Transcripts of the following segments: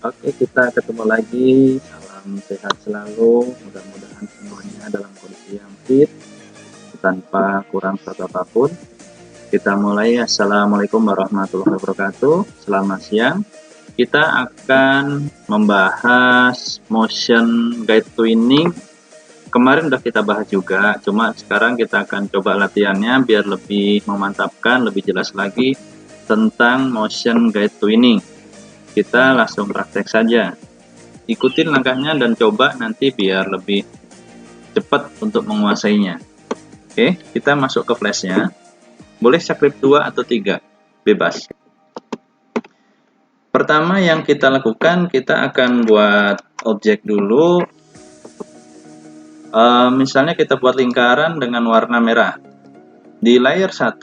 Oke, kita ketemu lagi. Salam sehat selalu. Mudah-mudahan semuanya dalam kondisi yang fit, tanpa kurang suatu apapun. Kita mulai. Assalamualaikum warahmatullahi wabarakatuh. Selamat siang. Kita akan membahas motion guide twinning. Kemarin udah kita bahas juga, cuma sekarang kita akan coba latihannya biar lebih memantapkan, lebih jelas lagi tentang motion guide twinning. Kita langsung praktek saja. Ikutin langkahnya dan coba nanti biar lebih cepat untuk menguasainya. Oke, kita masuk ke flashnya. Boleh script 2 atau 3, bebas. Pertama yang kita lakukan, kita akan buat objek dulu. Misalnya kita buat lingkaran dengan warna merah. Di layer 1,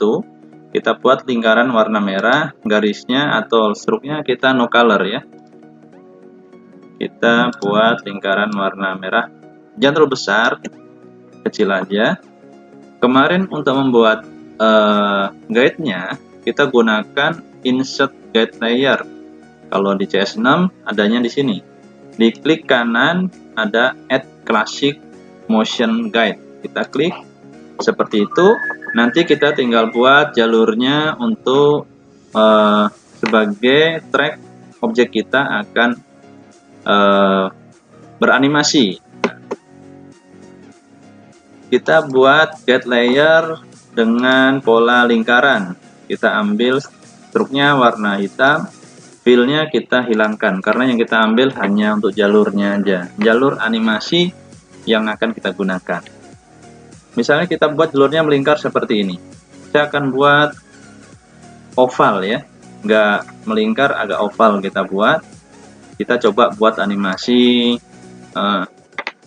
kita buat lingkaran warna merah, garisnya atau struknya kita no color ya. Kita buat lingkaran warna merah, jangan terlalu besar, kecil aja. Kemarin untuk membuat guide-nya, kita gunakan insert guide layer. Kalau di CS6 adanya di sini. Di klik kanan ada add classic motion guide. Kita klik seperti itu. Nanti kita tinggal buat jalurnya untuk sebagai track objek kita akan beranimasi. Kita buat guide layer dengan pola lingkaran. Kita ambil struknya warna hitam, fill-nya kita hilangkan karena yang kita ambil hanya untuk jalurnya aja, jalur animasi yang akan kita gunakan. Misalnya kita buat jalurnya melingkar seperti ini. Saya akan buat oval ya, nggak melingkar, agak oval kita buat. Kita coba buat animasi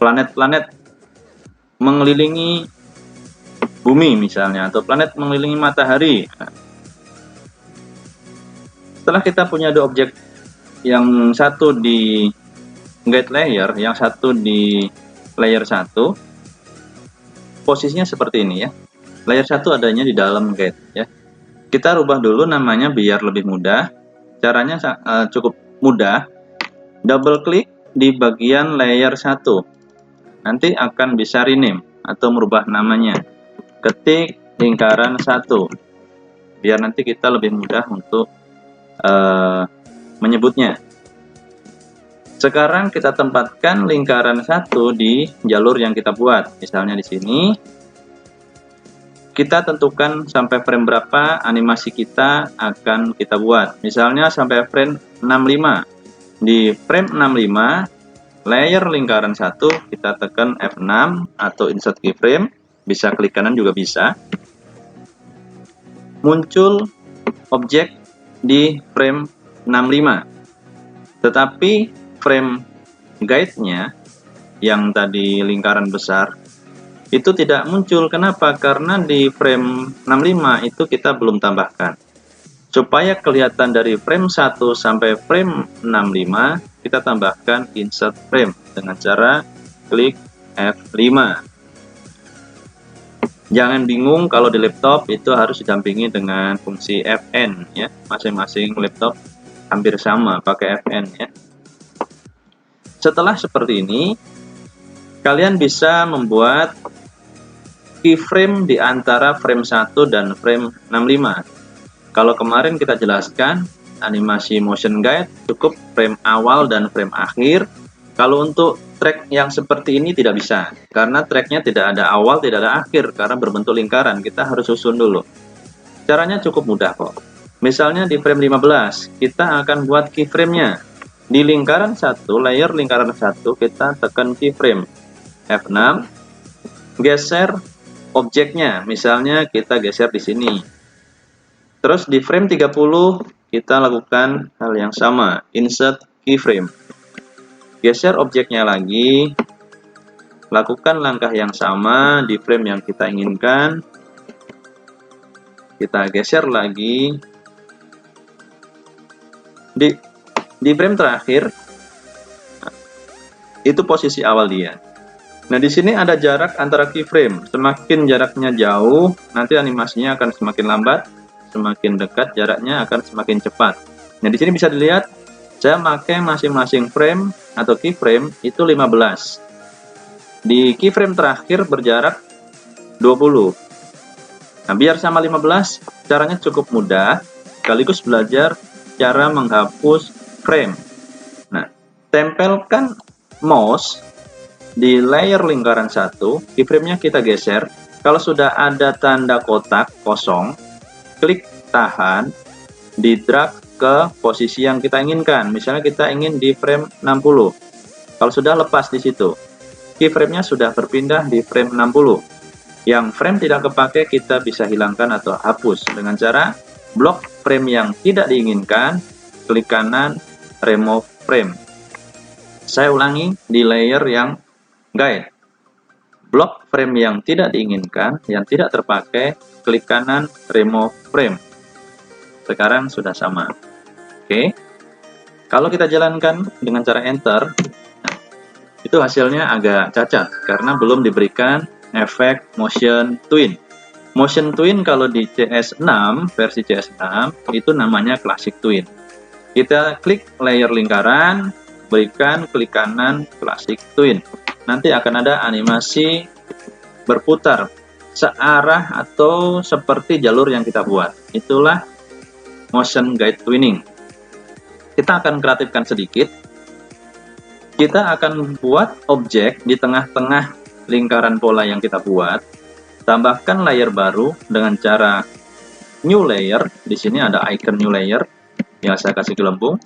planet-planet mengelilingi bumi misalnya, atau planet mengelilingi matahari. Setelah kita punya dua objek, yang satu di guide layer, yang satu di layer 1, posisinya seperti ini ya. Layer 1 adanya di dalam guide ya. Kita rubah dulu namanya biar lebih mudah. Caranya cukup mudah. Double klik di bagian layer 1. Nanti akan bisa rename atau merubah namanya. Ketik lingkaran 1. Biar nanti kita lebih mudah untuk menyebutnya. Sekarang kita tempatkan lingkaran 1 di jalur yang kita buat. Misalnya di sini. Kita tentukan sampai frame berapa animasi kita akan kita buat. Misalnya sampai frame 65. Di frame 65, layer lingkaran 1 kita tekan F6 atau insert keyframe. Bisa klik kanan juga bisa. Muncul objek di frame 65. Tetapi frame guide-nya yang tadi lingkaran besar itu tidak muncul. Kenapa? Karena di frame 65 itu kita belum tambahkan. Supaya kelihatan dari frame 1 sampai frame 65, kita tambahkan insert frame dengan cara klik F5. Jangan bingung kalau di laptop itu harus didampingi dengan fungsi Fn ya. Masing-masing laptop hampir sama pakai Fn ya. Setelah seperti ini, kalian bisa membuat keyframe di antara frame 1 dan frame 65. Kalau kemarin kita jelaskan animasi motion guide cukup frame awal dan frame akhir. Kalau untuk track yang seperti ini tidak bisa, karena tracknya tidak ada awal, tidak ada akhir, karena berbentuk lingkaran. Kita harus susun dulu. Caranya cukup mudah kok. Misalnya di frame 15, kita akan buat keyframe-nya. Di lingkaran 1, layer lingkaran 1, kita tekan keyframe. F6, geser objeknya. Misalnya kita geser di sini. Terus di frame 30, kita lakukan hal yang sama, insert keyframe. Geser objeknya lagi, lakukan langkah yang sama di frame yang kita inginkan. Kita geser lagi. Di frame terakhir, itu posisi awal dia. Nah, di sini ada jarak antara keyframe. Semakin jaraknya jauh, nanti animasinya akan semakin lambat. Semakin dekat, jaraknya akan semakin cepat. Nah, di sini bisa dilihat Saya pakai masing-masing frame atau keyframe itu 15. Di keyframe terakhir berjarak 20. Nah, biar sama 15, caranya cukup mudah, sekaligus belajar cara menghapus frame. Nah, tempelkan mouse di layer lingkaran 1, keyframe-nya kita geser. Kalau sudah ada tanda kotak kosong, klik tahan, di drag ke posisi yang kita inginkan. Misalnya kita ingin di frame 60. Kalau sudah, lepas di situ. Keyframe-nya sudah berpindah di frame 60. Yang frame tidak kepake kita bisa hilangkan atau hapus dengan cara blok frame yang tidak diinginkan, klik kanan, remove frame. Saya ulangi di layer yang guide. Blok frame yang tidak diinginkan, yang tidak terpakai, klik kanan, remove frame. Sekarang sudah sama. Oke. Kalau kita jalankan dengan cara enter, itu hasilnya agak cacat karena belum diberikan efek motion twin. Motion twin kalau di CS6, versi CS6, itu namanya classic twin. Kita klik layer lingkaran, berikan klik kanan classic twin. Nanti akan ada animasi berputar searah atau seperti jalur yang kita buat. Itulah motion guide twinning. Kita akan kreatifkan sedikit. Kita akan buat objek di tengah-tengah lingkaran pola yang kita buat. Tambahkan layer baru dengan cara new layer. Di sini ada icon new layer yang saya kasih gelembung.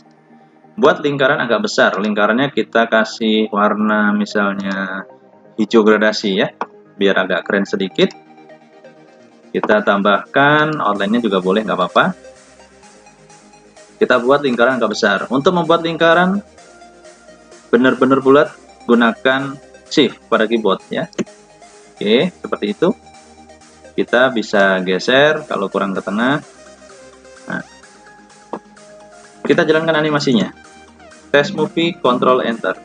Buat lingkaran agak besar. Lingkarannya kita kasih warna misalnya hijau gradasi ya, biar agak keren sedikit. Kita tambahkan outline-nya juga boleh, nggak apa-apa. Kita buat lingkaran agak besar. Untuk membuat lingkaran benar-benar bulat, gunakan shift pada keyboard ya. Oke, seperti itu. Kita bisa geser kalau kurang ke tengah. Nah, kita jalankan animasinya. Test movie, Control Enter.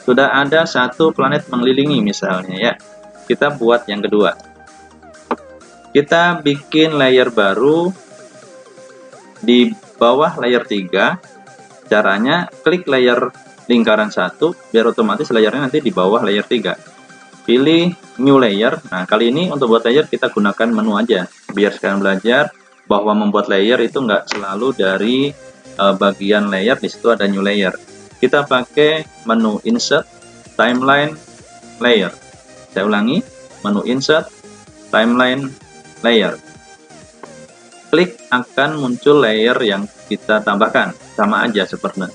Sudah ada satu planet mengelilingi misalnya ya. Kita buat yang kedua. Kita bikin layer baru di bawah layer 3. Caranya klik layer lingkaran 1 biar otomatis layarnya nanti di bawah layer 3. Pilih new layer. Nah, kali ini untuk buat layer kita gunakan menu aja biar sekalian belajar bahwa membuat layer itu nggak selalu dari bagian layer. Di situ ada new layer. Kita pakai menu insert, timeline, layer. Saya ulangi, menu insert, timeline, layer. Klik akan muncul layer yang kita tambahkan, sama aja seperti.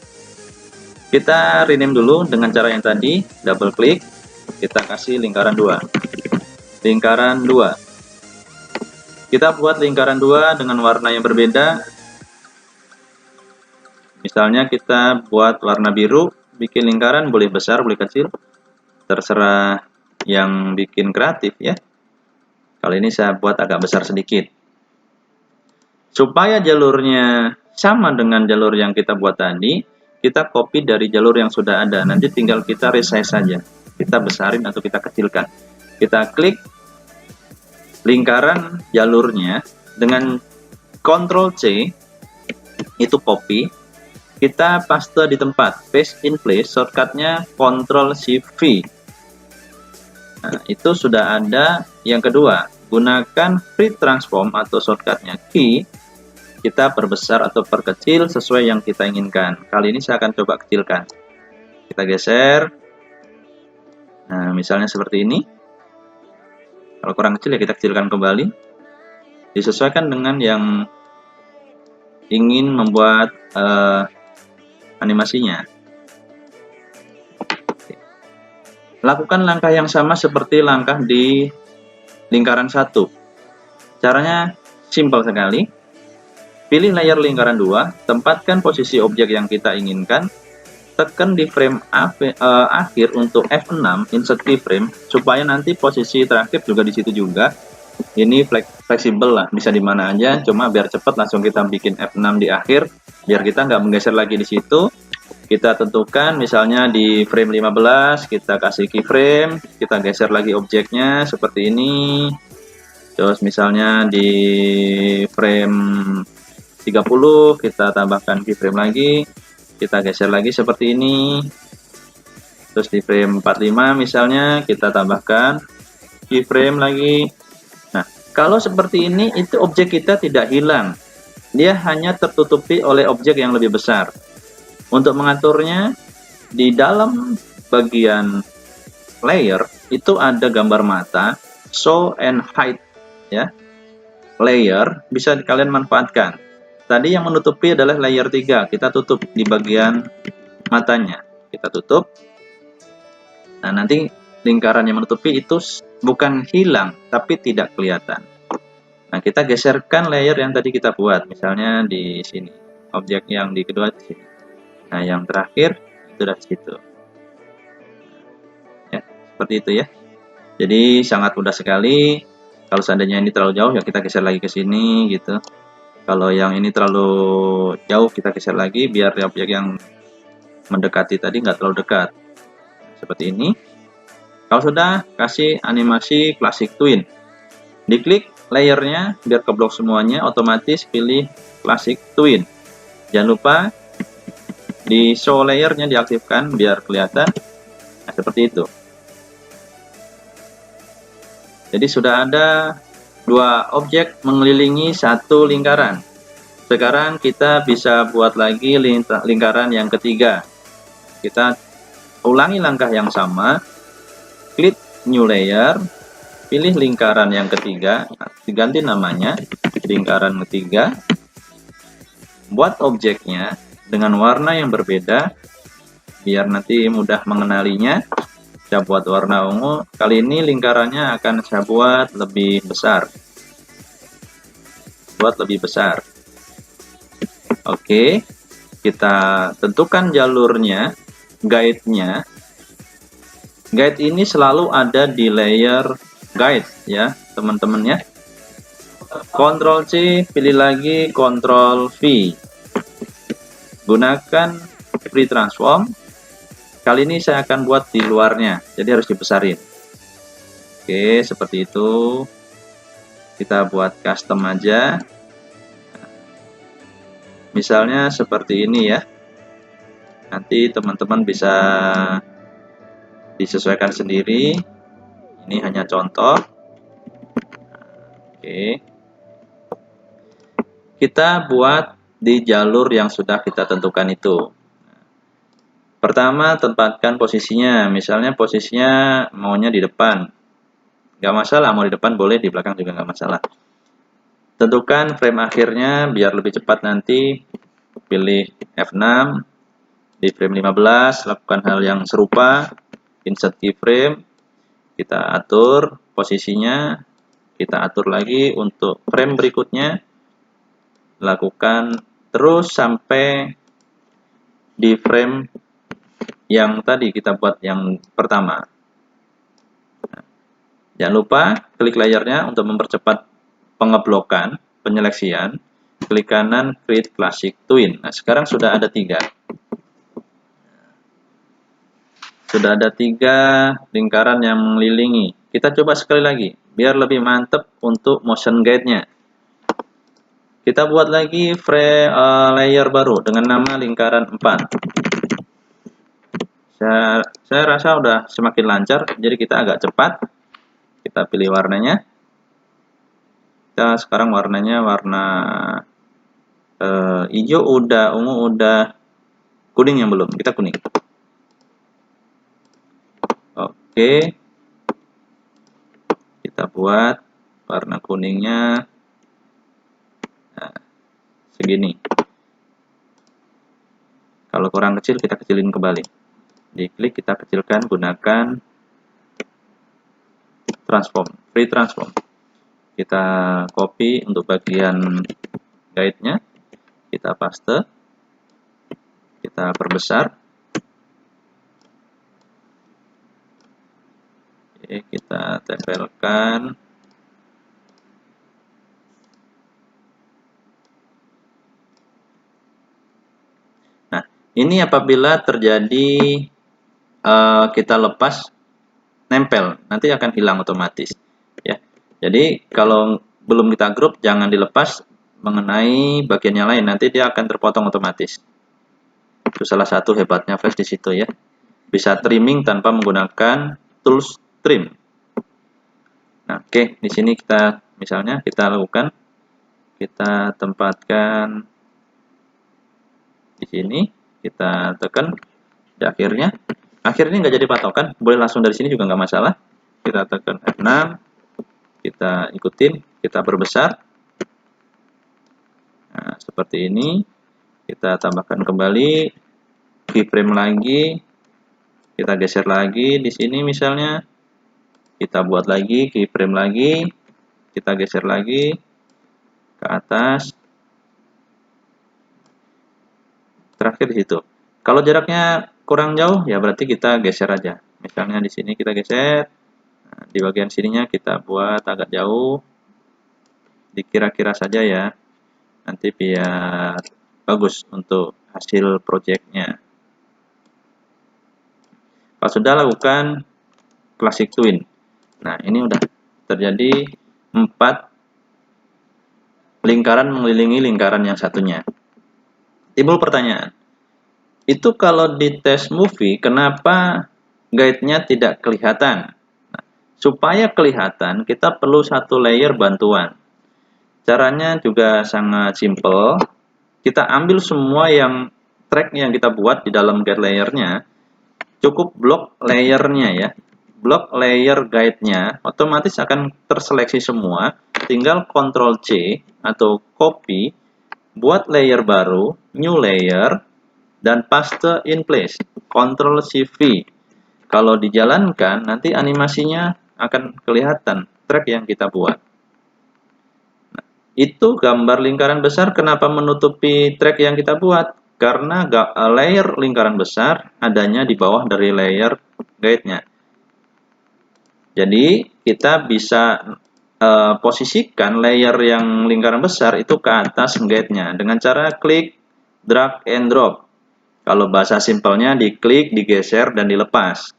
Kita rename dulu dengan cara yang tadi, double klik, kita kasih lingkaran 2. Lingkaran 2. Kita buat lingkaran 2 dengan warna yang berbeda. Misalnya kita buat warna biru, bikin lingkaran boleh besar, boleh kecil, terserah yang bikin kreatif ya. Kali ini saya buat agak besar sedikit. Supaya jalurnya sama dengan jalur yang kita buat tadi, kita copy dari jalur yang sudah ada. Nanti tinggal kita resize saja. Kita besarin atau kita kecilkan. Kita klik lingkaran jalurnya dengan Ctrl C, itu copy. Kita paste di tempat, paste in place, shortcutnya Ctrl Shift V. Nah, itu sudah ada. Yang kedua, gunakan free transform atau shortcutnya key. Kita perbesar atau perkecil sesuai yang kita inginkan. Kali ini saya akan coba kecilkan. Kita geser. Nah, misalnya seperti ini. Kalau kurang kecil ya kita kecilkan kembali. Disesuaikan dengan yang ingin membuat animasinya. Lakukan langkah yang sama seperti langkah di lingkaran 1. Caranya simpel sekali. Pilih layer lingkaran 2, tempatkan posisi objek yang kita inginkan, tekan di frame akhir untuk F6 insert keyframe supaya nanti posisi terakhir juga di situ juga. Ini fleksibel lah, bisa di mana aja, cuma biar cepat langsung kita bikin F6 di akhir biar kita nggak menggeser lagi di situ. Kita tentukan misalnya di frame 15, kita kasih keyframe, kita geser lagi objeknya seperti ini. Terus misalnya di frame 30 kita tambahkan keyframe lagi. kita geser lagi seperti ini. Terus di frame 45 misalnya kita tambahkan keyframe lagi. Nah, kalau seperti ini itu objek kita tidak hilang. Dia hanya tertutupi oleh objek yang lebih besar. Untuk mengaturnya, di dalam bagian layer itu ada gambar mata, show and hide ya. Layer bisa kalian manfaatkan. Tadi yang menutupi adalah layer 3, kita tutup di bagian matanya. Kita tutup. Nah, nanti lingkaran yang menutupi itu bukan hilang, tapi tidak kelihatan. Nah, kita geserkan layer yang tadi kita buat, misalnya di sini. Objek yang di kedua di sini. Nah, yang terakhir itu dari situ. Ya, seperti itu ya. Jadi sangat mudah sekali. Kalau seandainya ini terlalu jauh ya kita geser lagi ke sini gitu. Kalau yang ini terlalu jauh kita geser lagi biar objek yang mendekati tadi nggak terlalu dekat. Seperti ini. Kalau sudah, kasih animasi Classic Twin. Diklik layernya biar keblok semuanya, otomatis pilih Classic Twin. Jangan lupa di show layernya diaktifkan biar kelihatan. Nah, seperti itu. Jadi sudah ada dua objek mengelilingi satu lingkaran. Sekarang kita bisa buat lagi lingkaran yang ketiga. Kita ulangi langkah yang sama, klik new layer, pilih lingkaran yang ketiga, diganti namanya lingkaran ketiga, buat objeknya dengan warna yang berbeda biar nanti mudah mengenalinya. Saya buat warna ungu, kali ini lingkarannya akan saya buat lebih besar. Oke, kita tentukan jalurnya, guide-nya. Guide ini selalu ada di layer guide ya, teman-teman ya. Ctrl C, pilih lagi Ctrl V. Gunakan free transform. Kali ini saya akan buat di luarnya, jadi harus dibesarin. Oke, seperti itu. Kita buat custom aja. Misalnya seperti ini ya. Nanti teman-teman bisa disesuaikan sendiri. Ini hanya contoh. Oke. Kita buat di jalur yang sudah kita tentukan itu. Pertama, tempatkan posisinya. Misalnya posisinya maunya di depan. Nggak masalah, mau di depan boleh, di belakang juga nggak masalah. Tentukan frame akhirnya biar lebih cepat nanti. Pilih F6. Di frame 15, lakukan hal yang serupa. Insert keyframe. Kita atur posisinya. Kita atur lagi untuk frame berikutnya. Lakukan terus sampai di frame yang tadi kita buat yang pertama. Jangan lupa klik layarnya untuk mempercepat pengeblokan, penyeleksian. Klik kanan Create Classic Twin. Nah, sekarang sudah ada 3. Sudah ada 3 lingkaran yang mengelilingi. Kita coba sekali lagi, biar lebih mantap untuk motion guide-nya. Kita buat lagi layer baru dengan nama lingkaran 4. Saya rasa udah semakin lancar, jadi kita agak cepat. Kita pilih warnanya. Kita sekarang warnanya warna hijau udah, ungu udah, kuning yang belum. Kita kuning. Oke. Kita buat warna kuningnya segini. Kalau kurang kecil kita kecilin kembali. Diklik, kita kecilkan, gunakan transform, free transform. Kita copy untuk bagian guide-nya, kita paste, kita perbesar. Oke, kita tempelkan. Nah, ini apabila terjadi kita lepas nempel, nanti akan hilang otomatis ya. Jadi kalau belum kita grup jangan dilepas mengenai bagian yang lain, nanti dia akan terpotong otomatis. Itu salah satu hebatnya Flash di situ ya. Bisa trimming tanpa menggunakan tools trim. Nah, oke, di sini kita misalnya kita lakukan, kita tempatkan di sini, kita tekan di akhirnya. Akhirnya nggak jadi patokan, boleh langsung dari sini juga nggak masalah. Kita tekan F6, kita ikutin, kita perbesar. Nah, seperti ini. Kita tambahkan kembali keyframe lagi, kita geser lagi di sini misalnya, kita buat lagi keyframe lagi, kita geser lagi ke atas, terakhir di situ. Kalau jaraknya kurang jauh ya berarti kita geser aja, misalnya di sini kita geser, nah, di bagian sininya kita buat agak jauh, dikira-kira saja ya, nanti biar bagus untuk hasil projectnya. Kalau sudah, lakukan classic twin. Nah, ini udah terjadi 4 lingkaran mengelilingi lingkaran yang satunya. Timbul pertanyaan, itu kalau di test movie kenapa guide-nya tidak kelihatan? Nah, supaya kelihatan kita perlu satu layer bantuan. Caranya juga sangat simple. Kita ambil semua yang track yang kita buat di dalam guide layernya, cukup blok layernya ya. Blok layer guide-nya otomatis akan terseleksi semua, tinggal Ctrl C atau copy, buat layer baru, new layer, dan paste in place, Ctrl Shift V. Kalau dijalankan, nanti animasinya akan kelihatan track yang kita buat. Nah, itu gambar lingkaran besar kenapa menutupi track yang kita buat? Karena layer lingkaran besar adanya di bawah dari layer guide-nya. Jadi kita bisa posisikan layer yang lingkaran besar itu ke atas guide-nya dengan cara klik, drag and drop. Kalau bahasa simpelnya diklik, digeser, dan dilepas.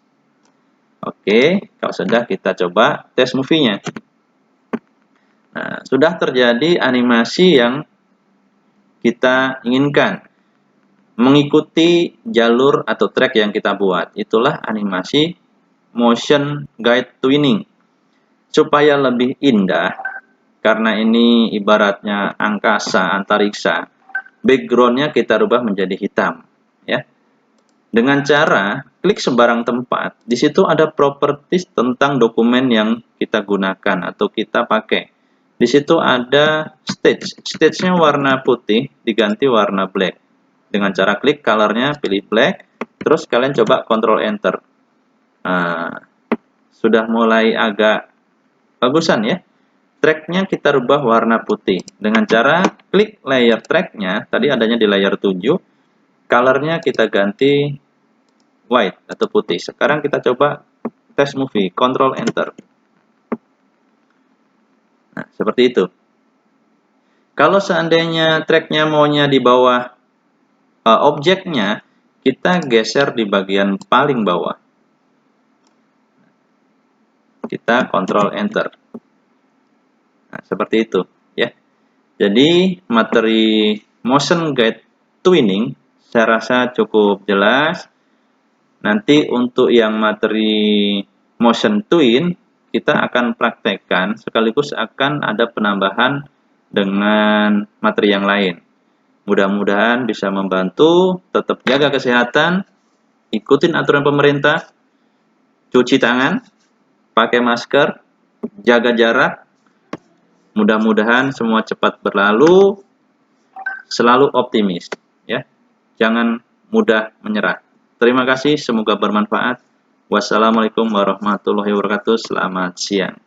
Oke, kalau sudah kita coba tes movie-nya. Nah, sudah terjadi animasi yang kita inginkan, mengikuti jalur atau track yang kita buat. Itulah animasi motion guide twinning. Supaya lebih indah, karena ini ibaratnya angkasa, antariksa, background-nya kita rubah menjadi hitam, ya. Dengan cara klik sembarang tempat, di situ ada properties tentang dokumen yang kita gunakan atau kita pakai. Di situ ada stage, stage-nya warna putih diganti warna black. Dengan cara klik color-nya, pilih black, terus kalian coba Ctrl Enter. Nah, sudah mulai agak bagusan ya. Track-nya kita rubah warna putih dengan cara klik layer track-nya, tadi adanya di layer 7, color-nya kita ganti white atau putih. Sekarang kita coba test movie, Ctrl Enter. Nah, seperti itu. Kalau seandainya track-nya maunya di bawah objeknya, kita geser di bagian paling bawah. Kita Ctrl Enter. Nah, seperti itu ya. Jadi materi motion guide twinning saya rasa cukup jelas. Nanti untuk yang materi motion twin kita akan praktekkan sekaligus akan ada penambahan dengan materi yang lain. Mudah-mudahan bisa membantu. Tetap jaga kesehatan, ikutin aturan pemerintah, cuci tangan, pakai masker, jaga jarak. Mudah-mudahan semua cepat berlalu, selalu optimis ya. Jangan mudah menyerah. Terima kasih, semoga bermanfaat. Wassalamualaikum warahmatullahi wabarakatuh. Selamat siang.